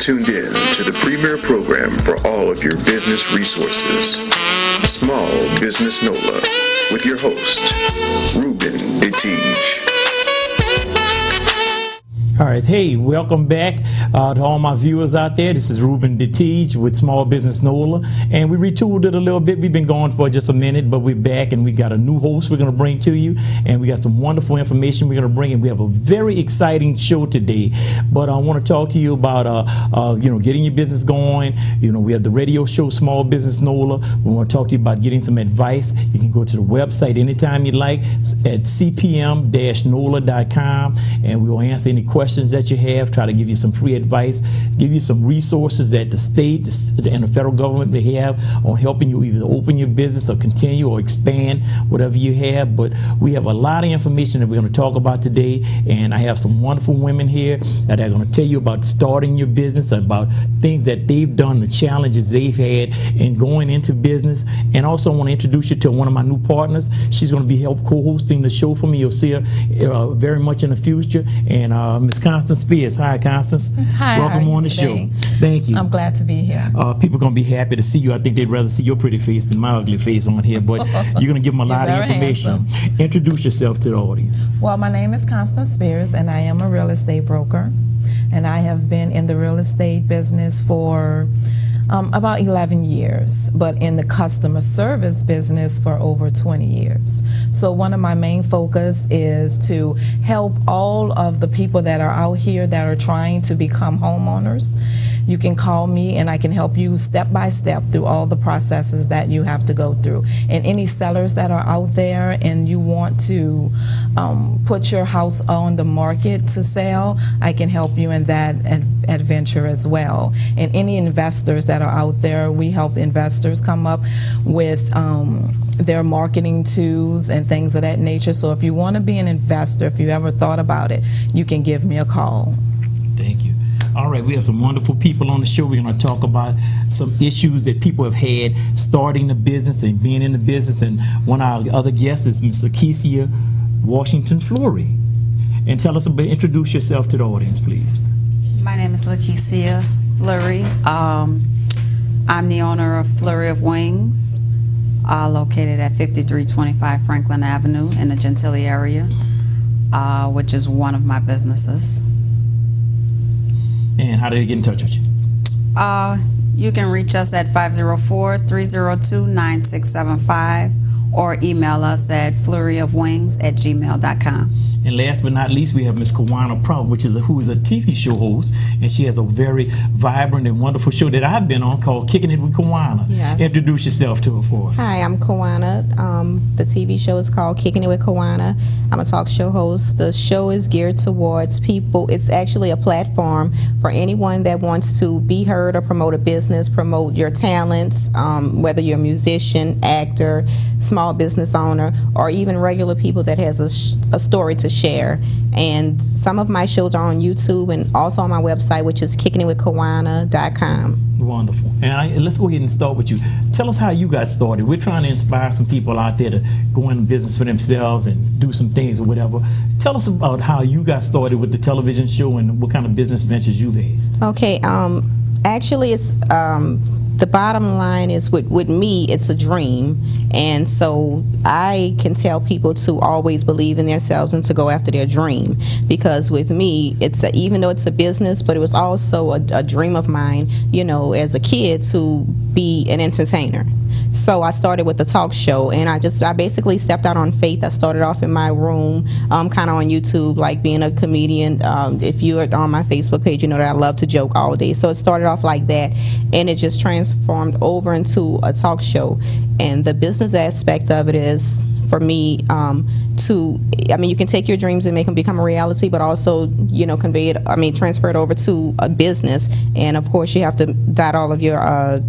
tuned in to the premier program for all of your business resources, Small Business NOLA, with your host, Reuben DeTiege. All right, hey, welcome back to all my viewers out there. This is Reuben DeTiege with Small Business NOLA, and we retooled it a little bit. We've been going for just a minute, but we're back, and we got a new host we're going to bring to you, and we got some wonderful information we're going to bring, and we have a very exciting show today. But I want to talk to you about, getting your business going. We have the radio show Small Business NOLA. We want to talk to you about getting some advice. You can go to the website anytime you like at cpm-nola.com, and we will answer any questions that you have, try to give you some free advice, give you some resources that the state and the federal government may have on helping you either open your business or continue or expand whatever you have. But we have a lot of information that we're going to talk about today, and I have some wonderful women here that are going to tell you about starting your business, about things that they've done, the challenges they've had in going into business. And also I want to introduce you to one of my new partners. She's going to be co-hosting the show for me. You'll see her very much in the future. And Ms. Constance Spears. Hi, Constance. Hi. Welcome on the show. Thank you. I'm glad to be here. People are going to be happy to see you. I think they'd rather see your pretty face than my ugly face on here, but you're going to give them a lot of information. Handsome. Introduce yourself to the audience. Well, my name is Constance Spears, and I am a real estate broker, and I have been in the real estate business for about 11 years, but in the customer service business for over 20 years. So one of my main focus is to help all of the people that are out here that are trying to become homeowners. You can call me and I can help you step by step through all the processes that you have to go through. And any sellers that are out there and you want to put your house on the market to sell, I can help you in that adventure as well. And any investors that are out there, we help investors come up with their marketing tools and things of that nature. So if you want to be an investor, if you ever thought about it, you can give me a call. Thank you. All right, we have some wonderful people on the show. We're going to talk about some issues that people have had starting the business and being in the business. And one of our other guests is Ms. LeKesiah, Washington-Fleury. And tell us a bit, introduce yourself to the audience, please. My name is LeKesiah Fleury. I'm the owner of Fleury of Wings, located at 5325 Franklin Avenue in the Gentilly area, which is one of my businesses. And how did they get in touch with you? You can reach us at 504-302-9675 or email us at fleuryofwings@gmail.com. And last but not least, we have Ms. Kawanna Prout, who is a TV show host, and she has a very vibrant and wonderful show that I've been on called Kicking It with Kawanna. Yes. Introduce yourself to her for us. Hi, I'm Kawanna. The TV show is called Kicking It with Kawanna. I'm a talk show host. The show is geared towards people. It's actually a platform for anyone that wants to be heard or promote a business, promote your talents, whether you're a musician, actor, small business owner, or even regular people that has a story to share. And some of my shows are on YouTube and also on my website, which is kickingitwithkawanna.com. Wonderful. And let's go ahead and start with you. Tell us how you got started. We're trying to inspire some people out there to go into business for themselves and do some things or whatever. Tell us about how you got started with the television show and what kind of business ventures you've had. Okay. Actually, it's the bottom line is with me, it's a dream. And so I can tell people to always believe in themselves and to go after their dream. Because with me, even though it's a business, but it was also a dream of mine, as a kid to be an entertainer. So I started with the talk show, and I basically stepped out on faith. I started off in my room, kind of on YouTube, like being a comedian. If you're on my Facebook page, you know that I love to joke all day. So it started off like that, and it just transformed over into a talk show. And the business aspect of it is, for me, you can take your dreams and make them become a reality, but also, convey it, transfer it over to a business. And of course, you have to dot all of your, dot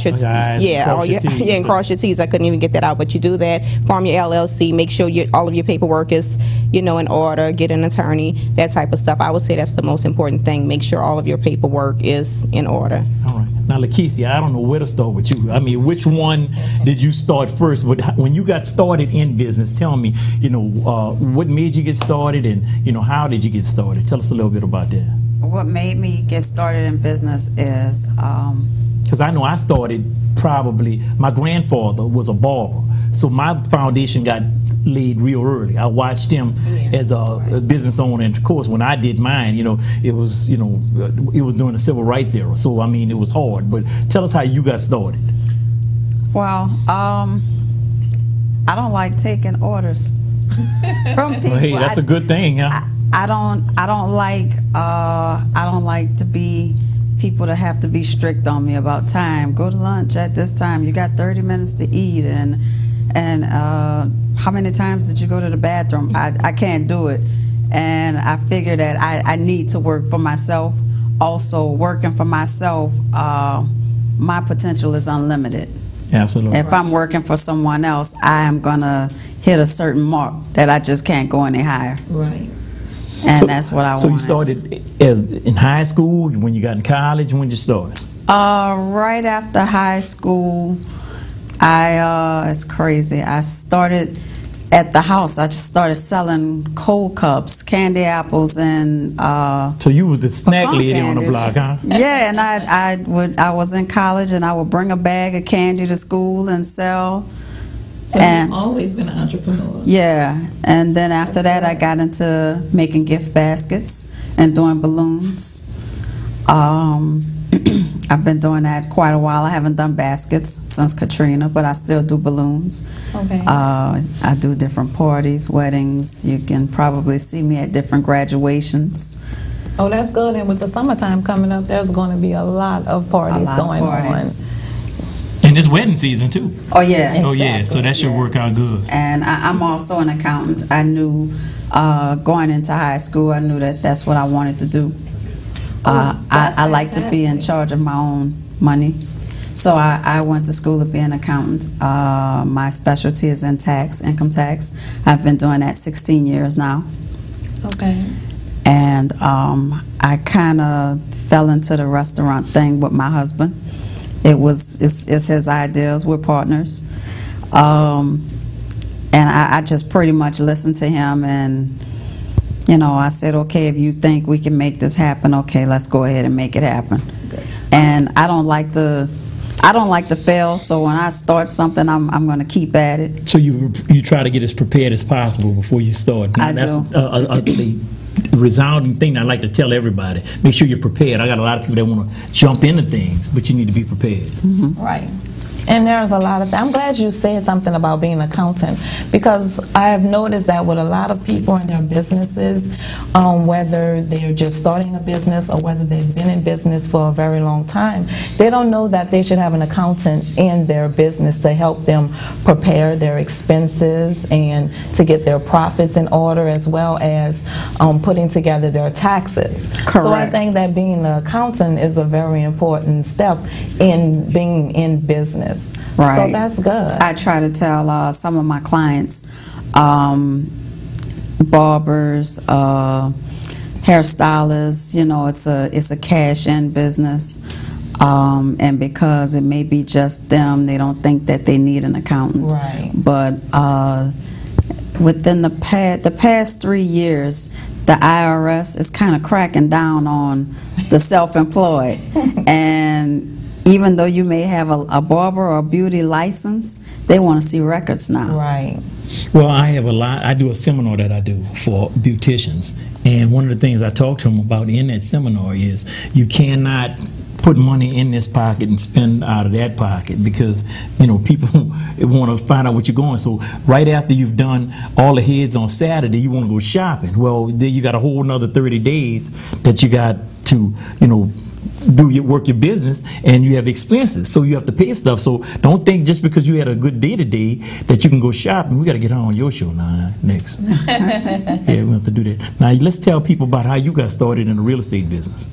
your, and cross your T's. I couldn't even get that out, but you do that, form your LLC, make sure all of your paperwork is, in order, get an attorney, that type of stuff. I would say that's the most important thing. Make sure all of your paperwork is in order. All right. Now, LeKesiah, I don't know where to start with you. Which one did you start first? But when you got started in business, tell me, what made you get started, and how did you get started? Tell us a little bit about that. what made me get started in business is because I know I started probably, my grandfather was a barber, so my foundation got laid real early. I watched him as a business owner, and of course when I did mine, it was during the civil rights era, so I mean it was hard. But tell us how you got started. Well, I don't like taking orders from people. Well, hey, that's a good thing, huh? I don't like to be people to have to be strict on me about time. Go to lunch at this time. You got 30 minutes to eat, and how many times did you go to the bathroom? I can't do it, and I figure that I need to work for myself. Also, working for myself, my potential is unlimited. Absolutely. If I'm working for someone else, I am gonna hit a certain mark that I just can't go any higher. Right. And that's what I want. So you started as in high school, when you got in college, when did you start? Right after high school, it's crazy. I started at the house. I just started selling cold cups, candy apples, and so you was the snack lady on the block, huh? Yeah, and I was in college, and I would bring a bag of candy to school and sell. So you've always been an entrepreneur. Yeah, and then after that, I got into making gift baskets and doing balloons. I've been doing that quite a while. I haven't done baskets since Katrina, but I still do balloons. Okay. I do different parties, weddings. You can probably see me at different graduations. Oh, that's good. And with the summertime coming up, there's going to be a lot of parties going on. And it's wedding season too. Oh yeah. Exactly. Oh yeah. So that should work out good. And I'm also an accountant. I knew going into high school, I knew that that's what I wanted to do. I like to be in charge of my own money. So I went to school to be an accountant. My specialty is in tax, income tax. I've been doing that 16 years now. Okay. And I kind of fell into the restaurant thing with my husband. It's his ideas. We're partners. And I just pretty much listened to him, and I said, okay, if you think we can make this happen, okay, let's go ahead and make it happen. And I don't like to fail, so when I start something, I'm going to keep at it. So you try to get as prepared as possible before you start. Now, that's the resounding thing I like to tell everybody. Make sure you're prepared. I got a lot of people that want to jump into things, but you need to be prepared. Mm-hmm. Right. And there's a lot of, I'm glad you said something about being an accountant, because I have noticed that with a lot of people in their businesses, whether they're just starting a business or whether they've been in business for a very long time, they don't know that they should have an accountant in their business to help them prepare their expenses and to get their profits in order, as well as putting together their taxes. Correct. So I think that being an accountant is a very important step in being in business. Right. So that's good. I try to tell some of my clients, barbers, hairstylists, it's a cash-in business, and because it may be just them, they don't think that they need an accountant. Right. But within the past 3 years, the IRS is kind of cracking down on the self-employed, and even though you may have a barber or a beauty license, they want to see records now. Right. Well, I do a seminar that I do for beauticians, and one of the things I talk to them about in that seminar is you cannot put money in this pocket and spend out of that pocket, because people want to find out what you're going. So right after you've done all the heads on Saturday, you want to go shopping. Well, then you got a whole another 30 days that you got to work your business, and you have expenses, so you have to pay stuff. So don't think just because you had a good day today that you can go shopping. We got to get on your show now next. Yeah, we have to do that. Now let's tell people about how you got started in the real estate business.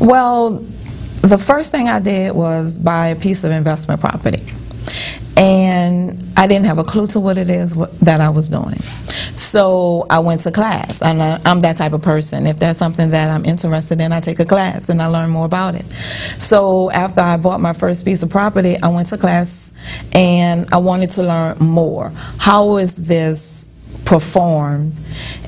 Well, the first thing I did was buy a piece of investment property, and I didn't have a clue to what it is that I was doing. So I went to class. I'm that type of person. If there's something that I'm interested in, I take a class and I learn more about it. So after I bought my first piece of property, I went to class and I wanted to learn more. How is this performed,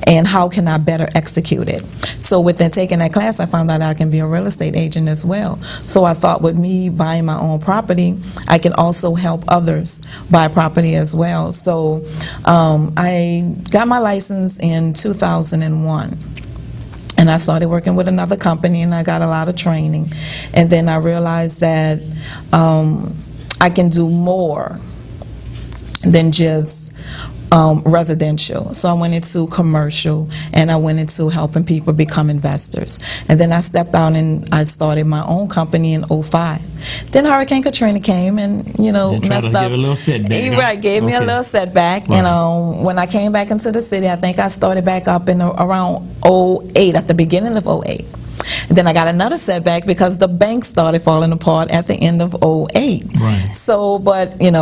and how can I better execute it. So within taking that class, I found out I can be a real estate agent as well. So I thought with me buying my own property, I can also help others buy property as well. So I got my license in 2001. And I started working with another company, and I got a lot of training. And then I realized that I can do more than just residential. So I went into commercial, and I went into helping people become investors. And then I stepped out and I started my own company in 2005. Then Hurricane Katrina came and, messed up. Give a little setback. Right, gave me a little setback. Right. And when I came back into the city, I think I started back up in around 2008, at the beginning of 2008. And then I got another setback because the bank started falling apart at the end of 2008. Right. So, but, in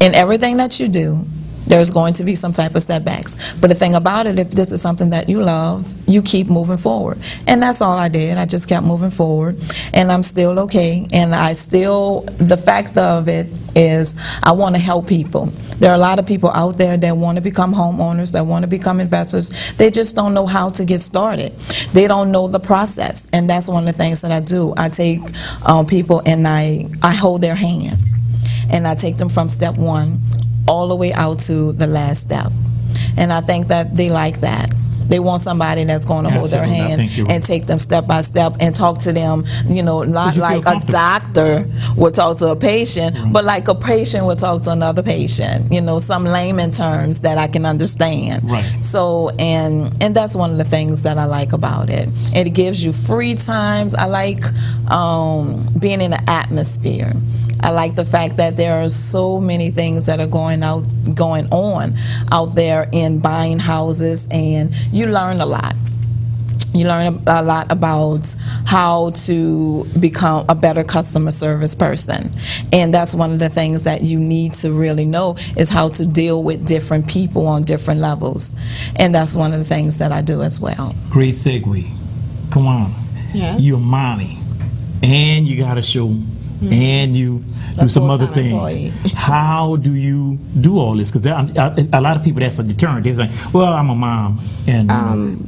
everything that you do, there's going to be some type of setbacks. But the thing about it, if this is something that you love, you keep moving forward. And that's all I did. I just kept moving forward. And I'm still okay. And the fact of it is I want to help people. There are a lot of people out there that want to become homeowners, that want to become investors. They just don't know how to get started. They don't know the process. And that's one of the things that I do. I take people and I hold their hand. And I take them from step one all the way out to the last step. And I think that they like that. They want somebody that's going to hold their hand and take them step by step and talk to them, not like a doctor would talk to a patient, but like a patient would talk to another patient, some layman terms that I can understand. Right. So, and that's one of the things that I like about it. It gives you free times. I like being in the atmosphere. I like the fact that there are so many things that are going on out there in buying houses, and you learn a lot. You learn a lot about how to become a better customer service person. And that's one of the things that you need to really know, is how to deal with different people on different levels. And that's one of the things that I do as well. Great segue. Kawanna, you're a mommy, and you got a show, and you do some other things. How do you do all this? Because a lot of people, that's a deterrent. They're like, well, I'm a mom, and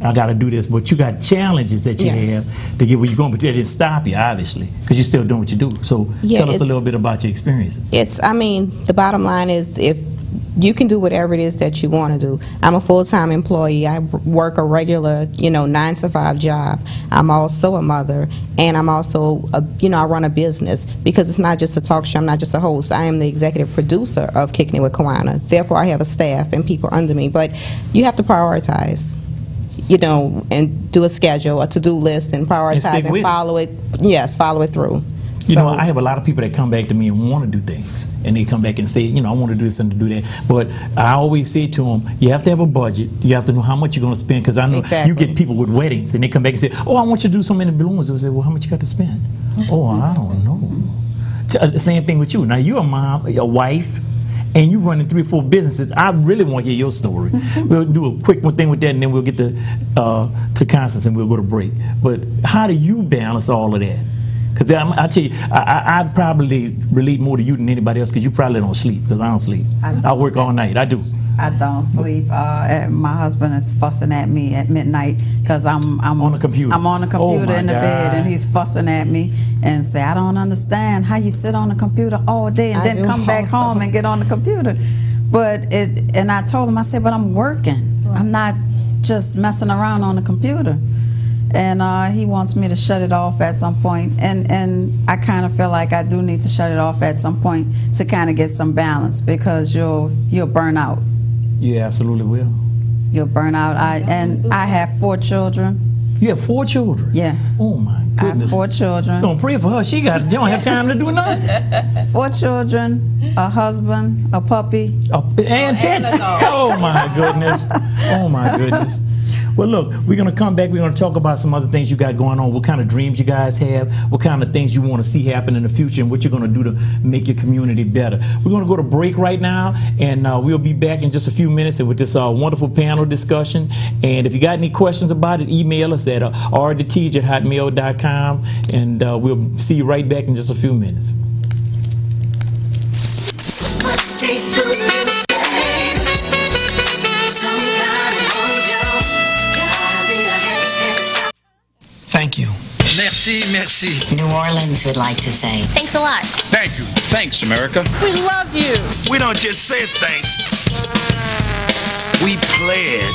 I got to do this. But you got challenges that you have to get where you're going, but that didn't stop you, obviously, because you're still doing what you do. So tell us a little bit about your experiences. The bottom line is, if you can do whatever it is that you want to do. I'm a full-time employee. I work a regular, 9-to-5 job. I'm also a mother, and I'm also, I run a business, because it's not just a talk show. I'm not just a host. I am the executive producer of Kicking It with Kawanna. Therefore, I have a staff and people under me. But you have to prioritize, and do a schedule, a to-do list, and prioritize and follow it. Yes, follow it through. I have a lot of people that come back to me and want to do things, and they come back and say, I want to do this and to do that. But I always say to them, you have to have a budget. You have to know how much you're going to spend, because I know you get people with weddings, and they come back and say, oh, I want you to do so many balloons. They say, well, how much you got to spend? Oh, I don't know. The same thing with you. Now, you're a mom, a wife, and you're running 3 or 4 businesses. I really want to hear your story. We'll do a quick thing with that, and then we'll get to Constance, and we'll go to break. But how do you balance all of that? Because I tell you, I probably relate more to you than anybody else, because you probably don't sleep, because I don't sleep. I work all night. I do. I don't sleep. My husband is fussing at me at midnight because I'm on the computer. I'm on the computer in the bed, and he's fussing at me and say, I don't understand how you sit on the computer all day and then come back home and get on the computer. And I told him, I said, but I'm working. I'm not just messing around on the computer. And he wants me to shut it off at some point. And I kind of feel like I do need to shut it off at some point to kind of get some balance, because you'll burn out. You absolutely will. You'll burn out. I have 4 children. You have 4 children? Yeah. Oh my goodness. I have 4 children. Don't pray for her. She don't have time to do nothing. 4 children, a husband, a puppy. And pets. Oh my goodness. Oh my goodness. Well, look, we're going to come back. We're going to talk about some other things you got going on, what kind of dreams you guys have, what kind of things you want to see happen in the future, and what you're going to do to make your community better. We're going to go to break right now, and we'll be back in just a few minutes with this wonderful panel discussion. And if you got any questions about it, email us at rdtetige@hotmail.com, and we'll see you right back in just a few minutes. Street food is great. Merci, merci. New Orleans would like to say, thanks a lot. Thank you. Thanks, America. We love you. We don't just say thanks. We play it.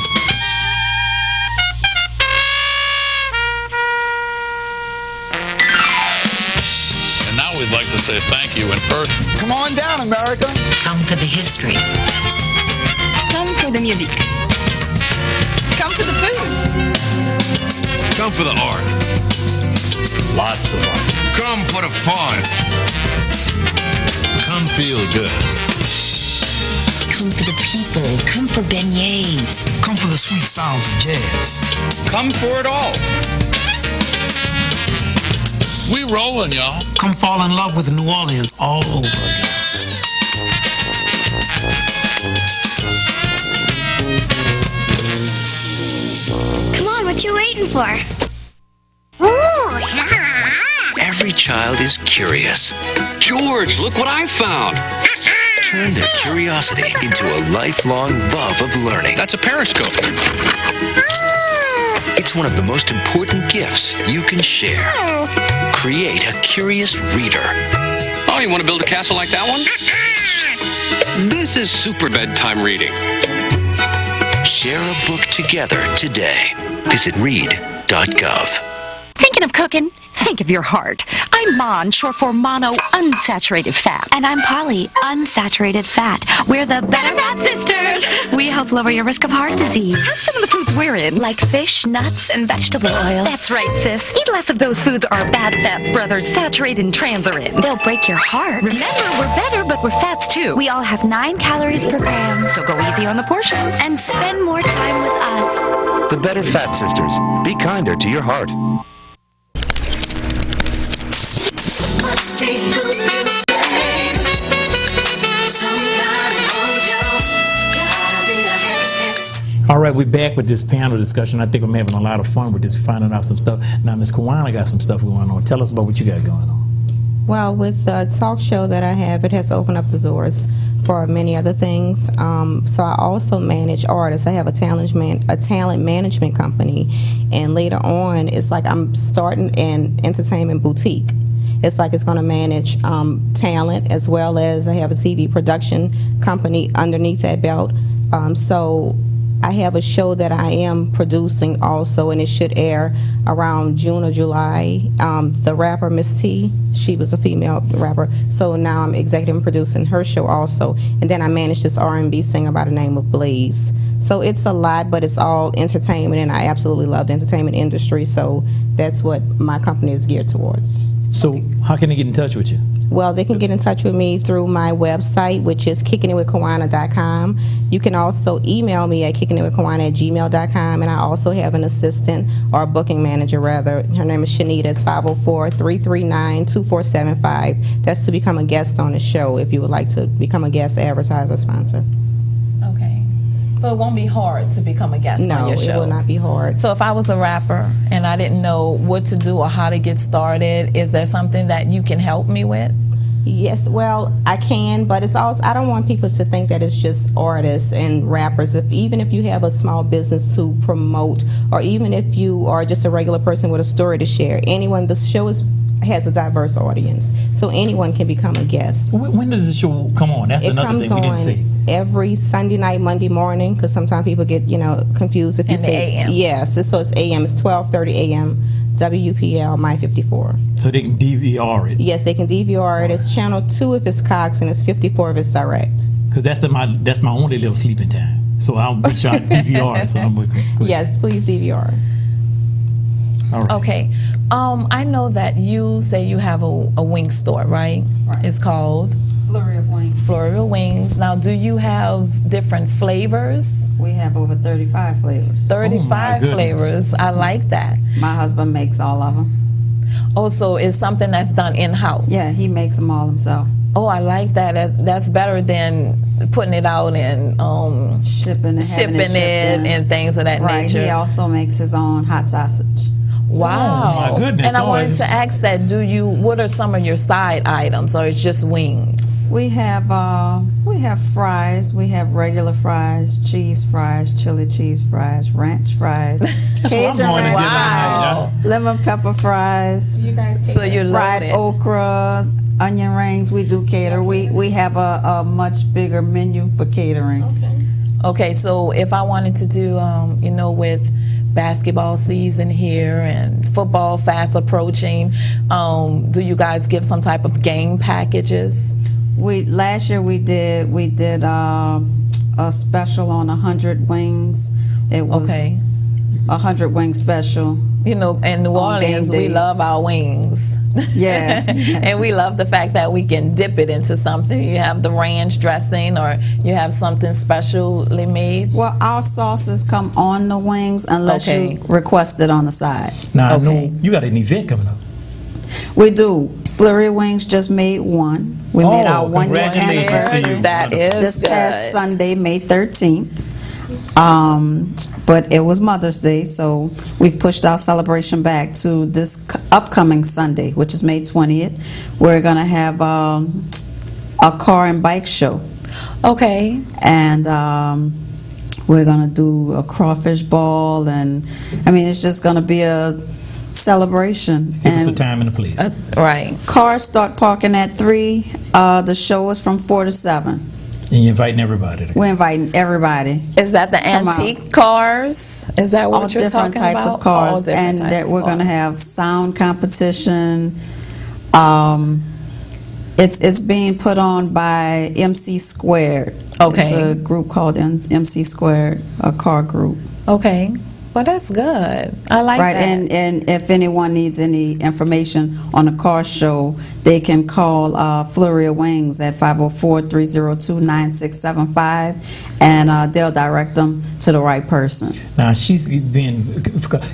And now we'd like to say thank you in person. Come on down, America. come for the history. Come for the music. Come for the food. Come for the art. Lots of art. Come for the fun. Come feel good. Come for the people. Come for beignets. Come for the sweet sounds of jazz. Come for it all. We rolling, y'all. Come fall in love with New Orleans all over again. Come on, what you waiting for? Every child is curious. George, look what I found. Turn their curiosity into a lifelong love of learning. That's a periscope. It's one of the most important gifts you can share. Create a curious reader. Oh, you want to build a castle like that one? This is super bedtime reading. Share a book together today. Visit read.gov. Thinking of cooking? Think of your heart. I'm Mon, short for mono unsaturated fat. And I'm Polly, unsaturated fat. We're the Better Fat Sisters. We help lower your risk of heart disease. Have some of the foods we're in. Like fish, nuts, and vegetable oils. That's right, sis. Eat less of those foods our bad fats brothers, saturated and trans, are in. They'll break your heart. Remember, we're better, but we're fats too. We all have 9 calories per gram. So go easy on the portions. And spend more time with us. The Better Fat Sisters. Be kinder to your heart. All right, we're back with this panel discussion. I think we're having a lot of fun with this, finding out some stuff. Now, Ms. Kawanna got some stuff going on. Tell us about what you got going on. Well, with the talk show that I have, it has opened up the doors for many other things. So I also manage artists. I have a talent management company, and later on, it's like I'm starting an entertainment boutique. It's like it's going to manage talent, as well as I have a TV production company underneath that belt. So I have a show that I am producing also, and it should air around June or July. The rapper Miss T, she was a female rapper, so now I'm executive producing her show also. And then I manage this R&B singer by the name of Blaze. So it's a lot, but it's all entertainment, and I absolutely love the entertainment industry, so that's what my company is geared towards. So how can they get in touch with you? Well, they can get in touch with me through my website, which is kickingitwithkawanna.com. You can also email me at kickingitwithkawanna@gmail.com, and I also have an assistant, or a booking manager rather. Her name is Shanita. It's 504-339-2475. That's to become a guest on the show if you would like to become a guest, advertiser, sponsor. Okay. So it won't be hard to become a guest on your show? No, it will not be hard. So if I was a rapper and I didn't know what to do or how to get started, is there something that you can help me with? Yes, well, I can, but it's also, I don't want people to think that it's just artists and rappers. Even if you have a small business to promote, or even if you are just a regular person with a story to share, anyone, the show has a diverse audience, so anyone can become a guest. When does the show come on? That's another thing we didn't say. Every Sunday night, Monday morning, because sometimes people get confused if you say AM. Yes, so it's AM. It's 12:30 AM. WPL My 54. So they can DVR it. Yes, they can DVR it. It's channel 2 if it's Cox, and it's 54 if it's direct. Because that's my only little sleeping time. So I'll make sure I DVR it. So I'm with you. Yes, please DVR. All right. Okay. I know that you say you have a wing store, right? It's called Fleury of Wings. Fleury of Wings. Now, do you have different flavors? We have over 35 flavors. 35 flavors. I like that. My husband makes all of them. Oh, so it's something that's done in-house? Yeah, he makes them all himself. Oh, I like that. That's better than putting it out and shipping it and things of that nature. He also makes his own hot sausage. Wow. Oh, my goodness. And I wanted to ask that, what are some of your side items, or it's just wings? We have fries. We have regular fries, cheese fries, chili cheese fries, ranch fries, Cajun ranch fries, lemon pepper fries. You guys so you're fried okra, onion rings. We do cater. We have a much bigger menu for catering. Okay, so if I wanted to do, with basketball season here and football fast approaching, do you guys give some type of game packages? Last year we did a special on 100 wings. It was 100 wing special. In New Orleans, we love our wings. Yeah. And we love the fact that we can dip it into something. You have the ranch dressing, or you have something specially made. Well, our sauces come on the wings unless you request it on the side. Now, I know you got an event coming up. We do. Fleury Wings just made one. We made our 1 year anniversary. That is this past Sunday, May 13th. But it was Mother's Day, so we've pushed our celebration back to this upcoming Sunday, which is May 20th. We're going to have a car and bike show. Okay. And we're going to do a crawfish ball, and it's just going to be a celebration. Give us the time and the place. Right. Cars start parking at 3. The show is from 4 to 7. And you're inviting everybody. We're inviting everybody. Is that the antique cars? Is that what you're talking about? All different types of cars. And that we're going to have sound competition. It's being put on by MC Squared. Okay. It's a group called MC Squared, a car group. Okay. Well, that's good. I like that. Right, and if anyone needs any information on the car show, they can call Fleury Wings at 504-302-9675, and they'll direct them to the right person. Now,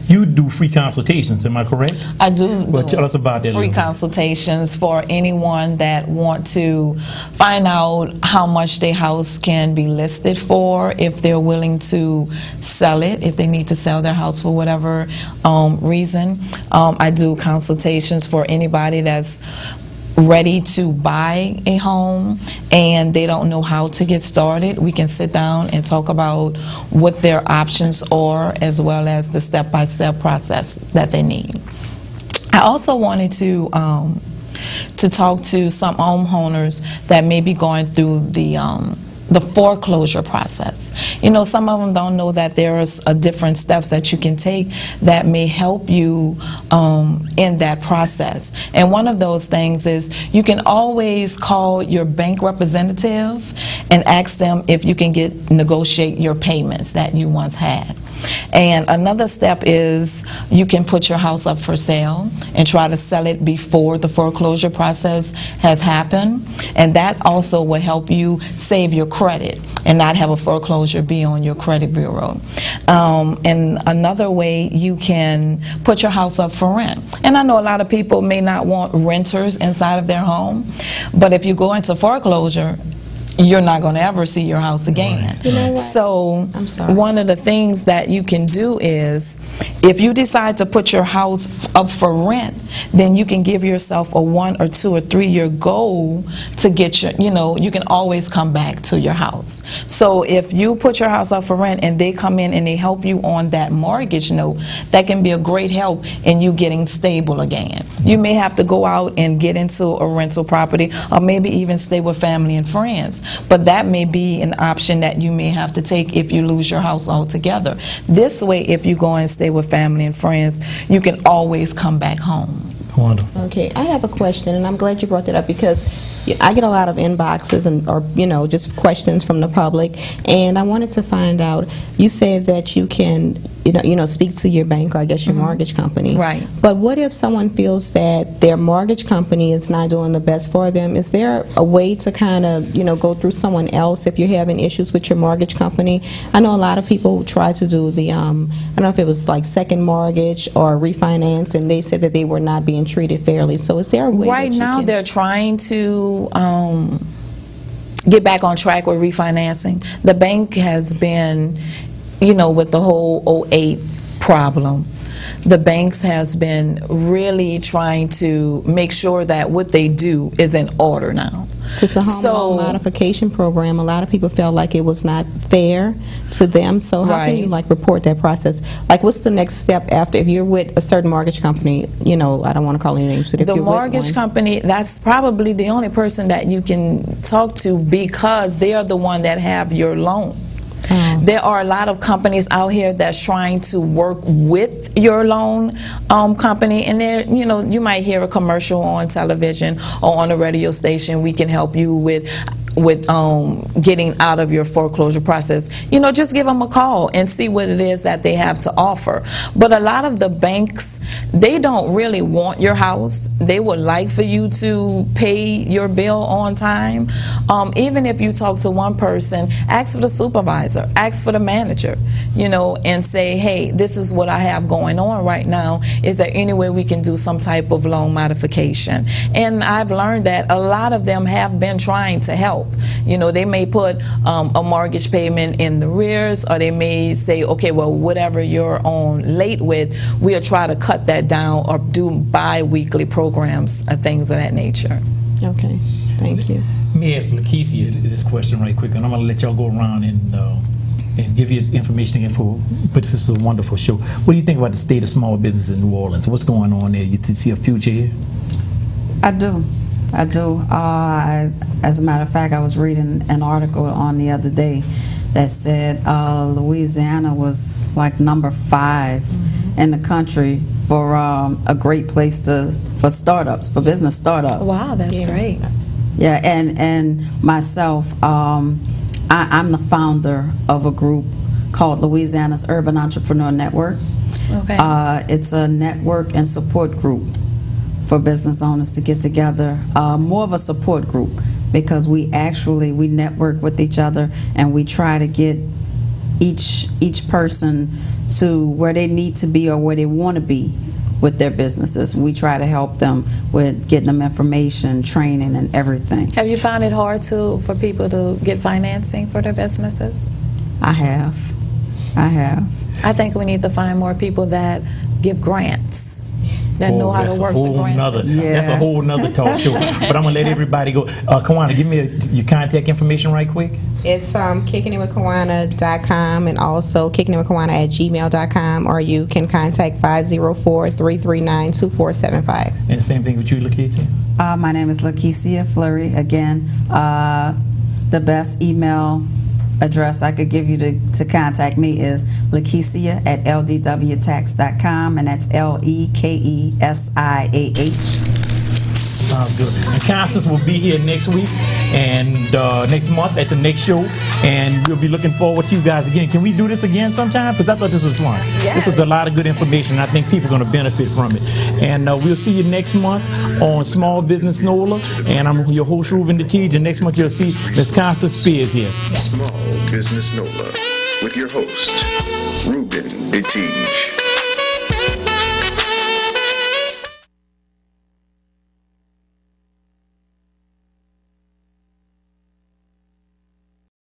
you do free consultations, am I correct? I do. Well, tell us about that. Free consultations for anyone that want to find out how much their house can be listed for, if they're willing to sell it, if they need to sell their house for whatever reason. I do consultations for anybody that's ready to buy a home and they don't know how to get started. We can sit down and talk about what their options are, as well as the step-by-step process that they need. I also wanted to talk to some homeowners that may be going through the foreclosure process. Some of them don't know that there's different steps that you can take that may help you in that process. And one of those things is you can always call your bank representative and ask them if you can negotiate your payments that you once had. And another step is you can put your house up for sale and try to sell it before the foreclosure process has happened. And that also will help you save your credit and not have a foreclosure be on your credit bureau. And another way, you can put your house up for rent. And I know a lot of people may not want renters inside of their home, but if you go into foreclosure, you're not going to ever see your house again. Right. So one of the things that you can do is, if you decide to put your house up for rent, then you can give yourself a 1 or 2 or 3 year goal to get your, you can always come back to your house. So if you put your house up for rent and they come in and they help you on that mortgage note, that can be a great help in you getting stable again. You may have to go out and get into a rental property, or maybe even stay with family and friends. But that may be an option that you may have to take if you lose your house altogether. This way, if you go and stay with family and friends, you can always come back home. Wonderful. Okay, I have a question, and I'm glad you brought that up, because I get a lot of inboxes or just questions from the public, and I wanted to find out. You said that you can speak to your bank, or I guess your mortgage company. Right. But what if someone feels that their mortgage company is not doing the best for them? Is there a way to kind of go through someone else if you're having issues with your mortgage company? I know a lot of people try to do the I don't know if it was like second mortgage or refinance, and they said that they were not being treated fairly. So is there a way? Right now they're trying to get back on track with refinancing. The bank has been, with the whole 08 problem, the banks has been really trying to make sure that what they do is in order now. Because the home loan modification program, a lot of people felt like it was not fair to them. So how can you like report that process? Like, what's the next step after, if you're with a certain mortgage company, you know, I don't want to call any names, but if the you're mortgage company, that's probably the only person that you can talk to, because they are the one that have your loan. There are a lot of companies out here that's trying to work with your loan company, and there, you know, you might hear a commercial on television or on a radio station. We can help you with getting out of your foreclosure process. You know, just give them a call and see what it is that they have to offer. But a lot of the banks, they don't really want your house. They would like for you to pay your bill on time. Even if you talk to one person, ask for the supervisor, ask for the manager, you know, and say, hey, this is what I have going on right now. Is there any way we can do some type of loan modification? And I've learned that a lot of them have been trying to help. You know, they may put a mortgage payment in the rears, or they may say, okay, well, whatever you're on late with, we'll try to cut that down, or do bi-weekly programs and things of that nature. Okay, thank you. Let me ask LeKesiah this question right quick, and I'm going to let y'all go around and give you information again but this is a wonderful show. What do you think about the state of small business in New Orleans? What's going on there? You see a future here? I do. As a matter of fact, I was reading an article on the other day that said Louisiana was like number 5 in the country for a great place for startups, for business startups. Wow, that's great. Yeah, and myself, I'm the founder of a group called Louisiana's Urban Entrepreneur Network. Okay. It's a network and support group for business owners to get together, more of a support group, because we network with each other, and we try to get each person to where they need to be or where they want to be with their businesses. We try to help them with getting them information, training, and everything. Have you found it hard for people to get financing for their businesses? I have. I think we need to find more people that give grants, that know how to work the grants. That's a whole nother talk show. But I'm going to let everybody go. Kawanna, give me your contact information right quick. It's kickingitwithkawanna.com, and also kickingitwithkawanna@gmail.com, or you can contact 504-339-2475. And the same thing with you, LeKesiah? My name is LeKesiah Fleury. Again, the best email address I could give you to contact me is LeKesiah@ldwtax.com, and that's LEKESIAH. Sounds good. And Constance will be here next week and next month at the next show, and we'll be looking forward to you guys again. Can we do this again sometime? Because I thought this was fun. Yes. This was a lot of good information. I think people are going to benefit from it. And we'll see you next month on Small Business NOLA, and I'm your host, Reuben DeTiege, and next month you'll see Ms. Constance Spears here. Small Business NOLA with your host, Reuben DeTiege.